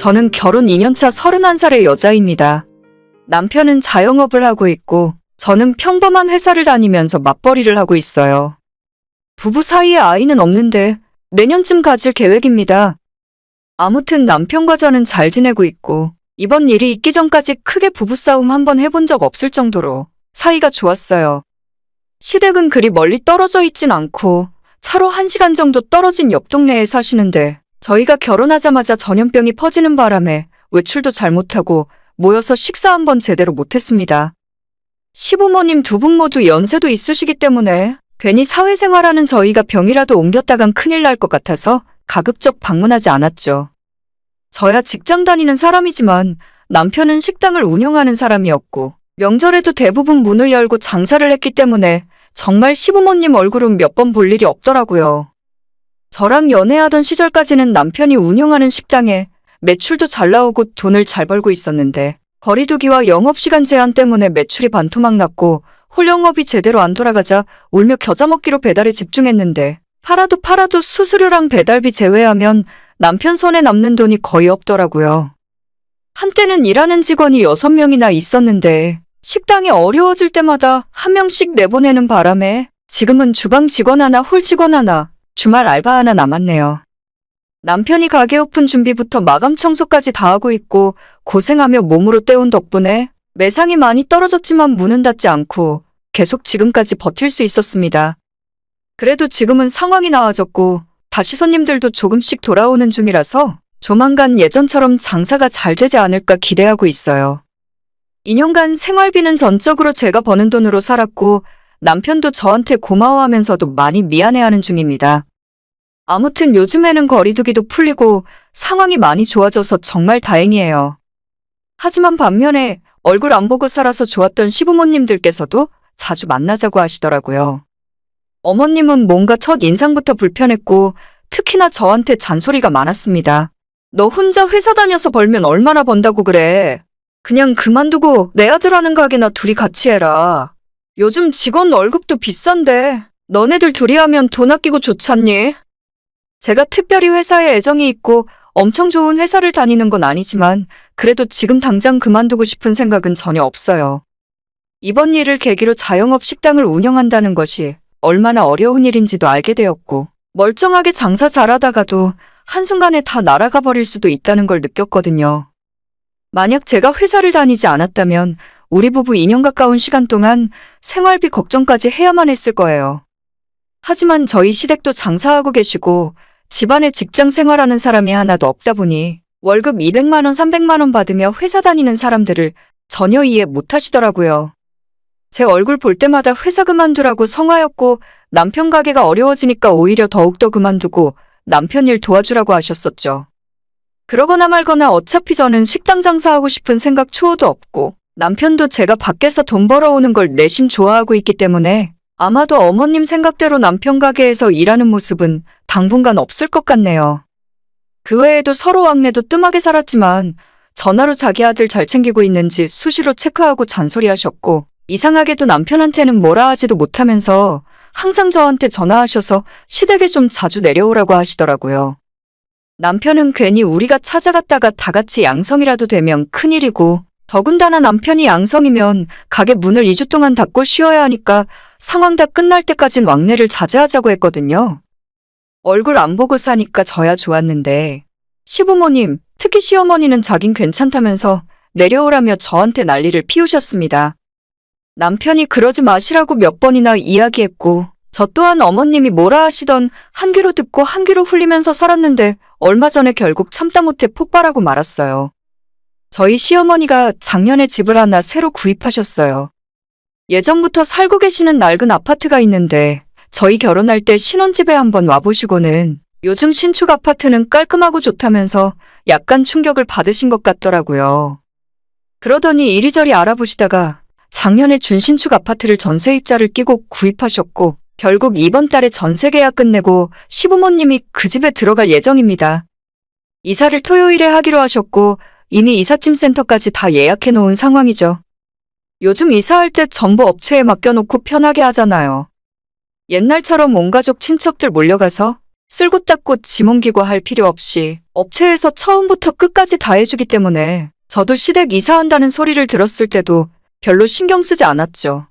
저는 결혼 2년차 31살의 여자입니다. 남편은 자영업을 하고 있고 저는 평범한 회사를 다니면서 맞벌이를 하고 있어요. 부부 사이에 아이는 없는데 내년쯤 가질 계획입니다. 아무튼 남편과 저는 잘 지내고 있고 이번 일이 있기 전까지 크게 부부싸움 한번 해본 적 없을 정도로 사이가 좋았어요. 시댁은 그리 멀리 떨어져 있진 않고 차로 1시간 정도 떨어진 옆 동네에 사시는데 저희가 결혼하자마자 전염병이 퍼지는 바람에 외출도 잘 못하고 모여서 식사 한번 제대로 못했습니다. 시부모님 두 분 모두 연세도 있으시기 때문에 괜히 사회생활하는 저희가 병이라도 옮겼다간 큰일 날 것 같아서 가급적 방문하지 않았죠. 저야 직장 다니는 사람이지만 남편은 식당을 운영하는 사람이었고 명절에도 대부분 문을 열고 장사를 했기 때문에 정말 시부모님 얼굴은 몇 번 볼 일이 없더라고요. 저랑 연애하던 시절까지는 남편이 운영하는 식당에 매출도 잘 나오고 돈을 잘 벌고 있었는데 거리두기와 영업시간 제한 때문에 매출이 반토막 났고 홀영업이 제대로 안 돌아가자 울며 겨자 먹기로 배달에 집중했는데 팔아도 수수료랑 배달비 제외하면 남편 손에 남는 돈이 거의 없더라고요. 한때는 일하는 직원이 6명이나 있었는데 식당이 어려워질 때마다 한 명씩 내보내는 바람에 지금은 주방 직원 하나, 홀 직원 하나, 주말 알바 하나 남았네요. 남편이 가게 오픈 준비부터 마감 청소까지 다 하고 있고 고생하며 몸으로 때운 덕분에 매상이 많이 떨어졌지만 문은 닫지 않고 계속 지금까지 버틸 수 있었습니다. 그래도 지금은 상황이 나아졌고 다시 손님들도 조금씩 돌아오는 중이라서 조만간 예전처럼 장사가 잘 되지 않을까 기대하고 있어요. 2년간 생활비는 전적으로 제가 버는 돈으로 살았고 남편도 저한테 고마워하면서도 많이 미안해하는 중입니다. 아무튼 요즘에는 거리두기도 풀리고 상황이 많이 좋아져서 정말 다행이에요. 하지만 반면에 얼굴 안 보고 살아서 좋았던 시부모님들께서도 자주 만나자고 하시더라고요. 어머님은 뭔가 첫 인상부터 불편했고 특히나 저한테 잔소리가 많았습니다. 너 혼자 회사 다녀서 벌면 얼마나 번다고 그래. 그냥 그만두고 내 아들 하는 가게나 둘이 같이 해라. 요즘 직원 월급도 비싼데 너네들 둘이 하면 돈 아끼고 좋잖니? 제가 특별히 회사에 애정이 있고 엄청 좋은 회사를 다니는 건 아니지만 그래도 지금 당장 그만두고 싶은 생각은 전혀 없어요. 이번 일을 계기로 자영업 식당을 운영한다는 것이 얼마나 어려운 일인지도 알게 되었고 멀쩡하게 장사 잘하다가도 한순간에 다 날아가 버릴 수도 있다는 걸 느꼈거든요. 만약 제가 회사를 다니지 않았다면 우리 부부 2년 가까운 시간 동안 생활비 걱정까지 해야만 했을 거예요. 하지만 저희 시댁도 장사하고 계시고 집안에 직장 생활하는 사람이 하나도 없다 보니 월급 200만 원, 300만 원 받으며 회사 다니는 사람들을 전혀 이해 못 하시더라고요. 제 얼굴 볼 때마다 회사 그만두라고 성화였고 남편 가게가 어려워지니까 오히려 더욱더 그만두고 남편 일 도와주라고 하셨었죠. 그러거나 말거나 어차피 저는 식당 장사하고 싶은 생각 추호도 없고 남편도 제가 밖에서 돈 벌어오는 걸 내심 좋아하고 있기 때문에 아마도 어머님 생각대로 남편 가게에서 일하는 모습은 당분간 없을 것 같네요. 그 외에도 서로 왕래도 뜸하게 살았지만 전화로 자기 아들 잘 챙기고 있는지 수시로 체크하고 잔소리하셨고 이상하게도 남편한테는 뭐라 하지도 못하면서 항상 저한테 전화하셔서 시댁에 좀 자주 내려오라고 하시더라고요. 남편은 괜히 우리가 찾아갔다가 다 같이 양성이라도 되면 큰일이고 더군다나 남편이 양성이면 가게 문을 2주 동안 닫고 쉬어야 하니까 상황 다 끝날 때까진 왕래를 자제하자고 했거든요. 얼굴 안 보고 사니까 저야 좋았는데 시부모님, 특히 시어머니는 자긴 괜찮다면서 내려오라며 저한테 난리를 피우셨습니다. 남편이 그러지 마시라고 몇 번이나 이야기했고 저 또한 어머님이 뭐라 하시던 한 귀로 듣고 한 귀로 흘리면서 살았는데 얼마 전에 결국 참다 못해 폭발하고 말았어요. 저희 시어머니가 작년에 집을 하나 새로 구입하셨어요. 예전부터 살고 계시는 낡은 아파트가 있는데 저희 결혼할 때 신혼집에 한번 와보시고는 요즘 신축 아파트는 깔끔하고 좋다면서 약간 충격을 받으신 것 같더라고요. 그러더니 이리저리 알아보시다가 작년에 준신축 아파트를 전세입자를 끼고 구입하셨고 결국 이번 달에 전세 계약 끝내고 시부모님이 그 집에 들어갈 예정입니다. 이사를 토요일에 하기로 하셨고 이미 이삿짐 센터까지 다 예약해 놓은 상황이죠. 요즘 이사할 때 정보 업체에 맡겨놓고 편하게 하잖아요. 옛날처럼 온 가족 친척들 몰려가서 쓸고 닦고 짐 옮기고 할 필요 없이 업체에서 처음부터 끝까지 다 해주기 때문에 저도 시댁 이사한다는 소리를 들었을 때도 별로 신경 쓰지 않았죠.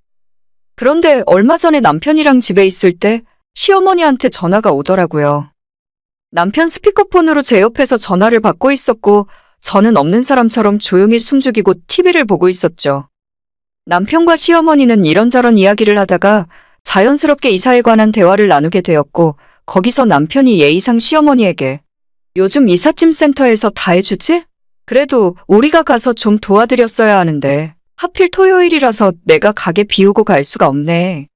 그런데 얼마 전에 남편이랑 집에 있을 때 시어머니한테 전화가 오더라고요. 남편 스피커폰으로 제 옆에서 전화를 받고 있었고 저는 없는 사람처럼 조용히 숨죽이고 TV를 보고 있었죠. 남편과 시어머니는 이런저런 이야기를 하다가 자연스럽게 이사에 관한 대화를 나누게 되었고 거기서 남편이 예의상 시어머니에게 요즘 이삿짐 센터에서 다 해주지? 그래도 우리가 가서 좀 도와드렸어야 하는데 하필 토요일이라서 내가 가게 비우고 갈 수가 없네.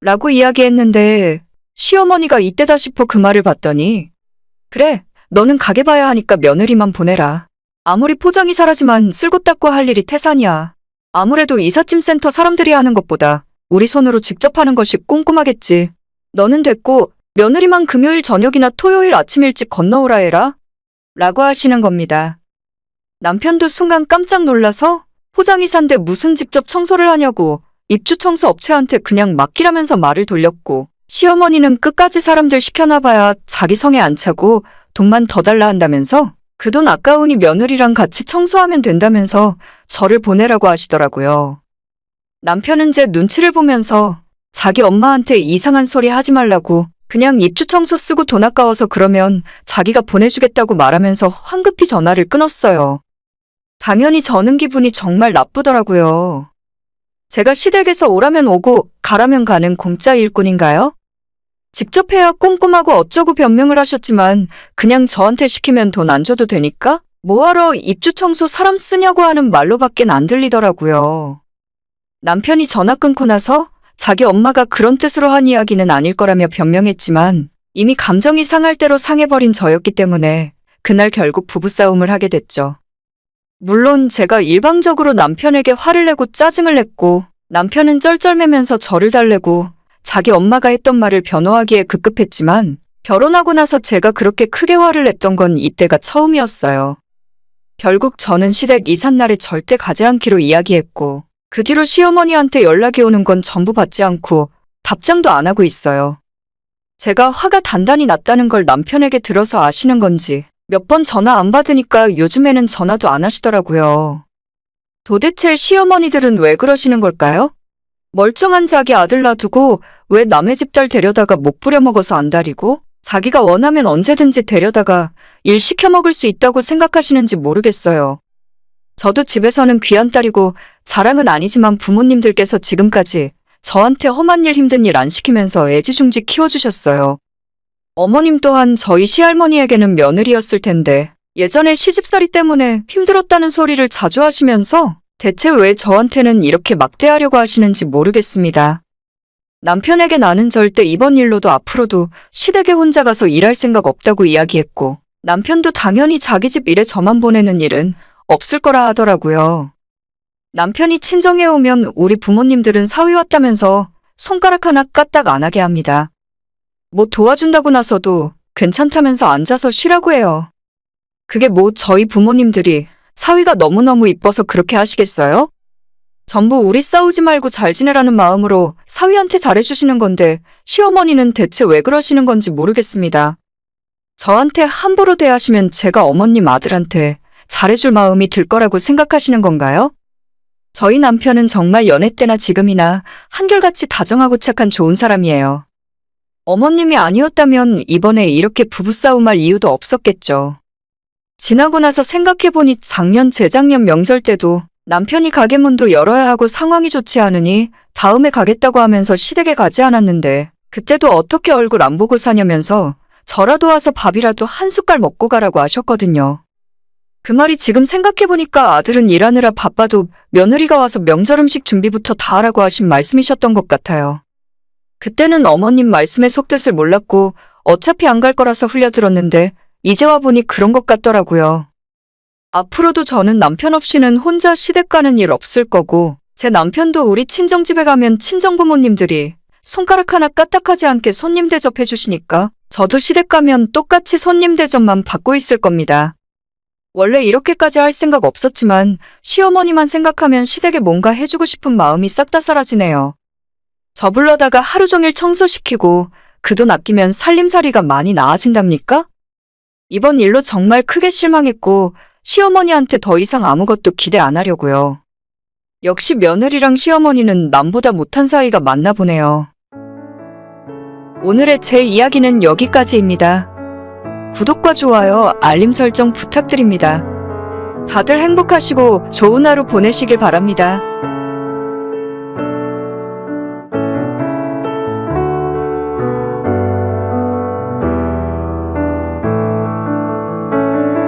라고 이야기했는데 시어머니가 이때다 싶어 그 말을 봤더니 그래, 너는 가게 봐야 하니까 며느리만 보내라. 아무리 포장이 사라지만 쓸고 닦고 할 일이 태산이야. 아무래도 이삿짐 센터 사람들이 하는 것보다 우리 손으로 직접 하는 것이 꼼꼼하겠지. 너는 됐고 며느리만 금요일 저녁이나 토요일 아침 일찍 건너오라 해라. 라고 하시는 겁니다. 남편도 순간 깜짝 놀라서 포장이 산데 무슨 직접 청소를 하냐고 입주 청소 업체한테 그냥 맡기라면서 말을 돌렸고 시어머니는 끝까지 사람들 시켜놔봐야 자기 성에 안 차고 돈만 더 달라 한다면서 그 돈 아까우니 며느리랑 같이 청소하면 된다면서 저를 보내라고 하시더라고요. 남편은 제 눈치를 보면서 자기 엄마한테 이상한 소리 하지 말라고 그냥 입주 청소 쓰고 돈 아까워서 그러면 자기가 보내주겠다고 말하면서 황급히 전화를 끊었어요. 당연히 저는 기분이 정말 나쁘더라고요. 제가 시댁에서 오라면 오고 가라면 가는 공짜 일꾼인가요? 직접 해야 꼼꼼하고 어쩌고 변명을 하셨지만 그냥 저한테 시키면 돈 안 줘도 되니까 뭐하러 입주 청소 사람 쓰냐고 하는 말로밖엔 안 들리더라고요. 남편이 전화 끊고 나서 자기 엄마가 그런 뜻으로 한 이야기는 아닐 거라며 변명했지만 이미 감정이 상할 대로 상해버린 저였기 때문에 그날 결국 부부싸움을 하게 됐죠. 물론 제가 일방적으로 남편에게 화를 내고 짜증을 냈고 남편은 쩔쩔매면서 저를 달래고 자기 엄마가 했던 말을 변호하기에 급급했지만 결혼하고 나서 제가 그렇게 크게 화를 냈던 건 이때가 처음이었어요. 결국 저는 시댁 이삿날에 절대 가지 않기로 이야기했고 그 뒤로 시어머니한테 연락이 오는 건 전부 받지 않고 답장도 안 하고 있어요. 제가 화가 단단히 났다는 걸 남편에게 들어서 아시는 건지 몇 번 전화 안 받으니까 요즘에는 전화도 안 하시더라고요. 도대체 시어머니들은 왜 그러시는 걸까요? 멀쩡한 자기 아들 놔두고 왜 남의 집 딸 데려다가 못 부려먹어서 안달이고 자기가 원하면 언제든지 데려다가 일 시켜 먹을 수 있다고 생각하시는지 모르겠어요. 저도 집에서는 귀한 딸이고 자랑은 아니지만 부모님들께서 지금까지 저한테 험한 일 힘든 일 안 시키면서 애지중지 키워주셨어요. 어머님 또한 저희 시할머니에게는 며느리였을 텐데 예전에 시집살이 때문에 힘들었다는 소리를 자주 하시면서 대체 왜 저한테는 이렇게 막대하려고 하시는지 모르겠습니다. 남편에게 나는 절대 이번 일로도 앞으로도 시댁에 혼자 가서 일할 생각 없다고 이야기했고 남편도 당연히 자기 집 일에 저만 보내는 일은 없을 거라 하더라고요. 남편이 친정에 오면 우리 부모님들은 사위 왔다면서 손가락 하나 까딱 안 하게 합니다. 뭐 도와준다고 나서도 괜찮다면서 앉아서 쉬라고 해요. 그게 뭐 저희 부모님들이 사위가 너무너무 이뻐서 그렇게 하시겠어요? 전부 우리 싸우지 말고 잘 지내라는 마음으로 사위한테 잘해주시는 건데 시어머니는 대체 왜 그러시는 건지 모르겠습니다. 저한테 함부로 대하시면 제가 어머님 아들한테 잘해줄 마음이 들 거라고 생각하시는 건가요? 저희 남편은 정말 연애 때나 지금이나 한결같이 다정하고 착한 좋은 사람이에요. 어머님이 아니었다면 이번에 이렇게 부부싸움할 이유도 없었겠죠. 지나고 나서 생각해보니 작년 재작년 명절 때도 남편이 가게 문도 열어야 하고 상황이 좋지 않으니 다음에 가겠다고 하면서 시댁에 가지 않았는데 그때도 어떻게 얼굴 안 보고 사냐면서 저라도 와서 밥이라도 한 숟갈 먹고 가라고 하셨거든요. 그 말이 지금 생각해보니까 아들은 일하느라 바빠도 며느리가 와서 명절 음식 준비부터 다 하라고 하신 말씀이셨던 것 같아요. 그때는 어머님 말씀의 속뜻을 몰랐고 어차피 안 갈 거라서 흘려들었는데 이제 와보니 그런 것 같더라고요. 앞으로도 저는 남편 없이는 혼자 시댁 가는 일 없을 거고 제 남편도 우리 친정집에 가면 친정부모님들이 손가락 하나 까딱하지 않게 손님 대접해 주시니까 저도 시댁 가면 똑같이 손님 대접만 받고 있을 겁니다. 원래 이렇게까지 할 생각 없었지만 시어머니만 생각하면 시댁에 뭔가 해주고 싶은 마음이 싹 다 사라지네요. 저 불러다가 하루 종일 청소시키고 그 돈 아끼면 살림살이가 많이 나아진답니까? 이번 일로 정말 크게 실망했고 시어머니한테 더 이상 아무것도 기대 안 하려고요. 역시 며느리랑 시어머니는 남보다 못한 사이가 맞나 보네요. 오늘의 제 이야기는 여기까지입니다. 구독과 좋아요, 알림 설정 부탁드립니다. 다들 행복하시고 좋은 하루 보내시길 바랍니다.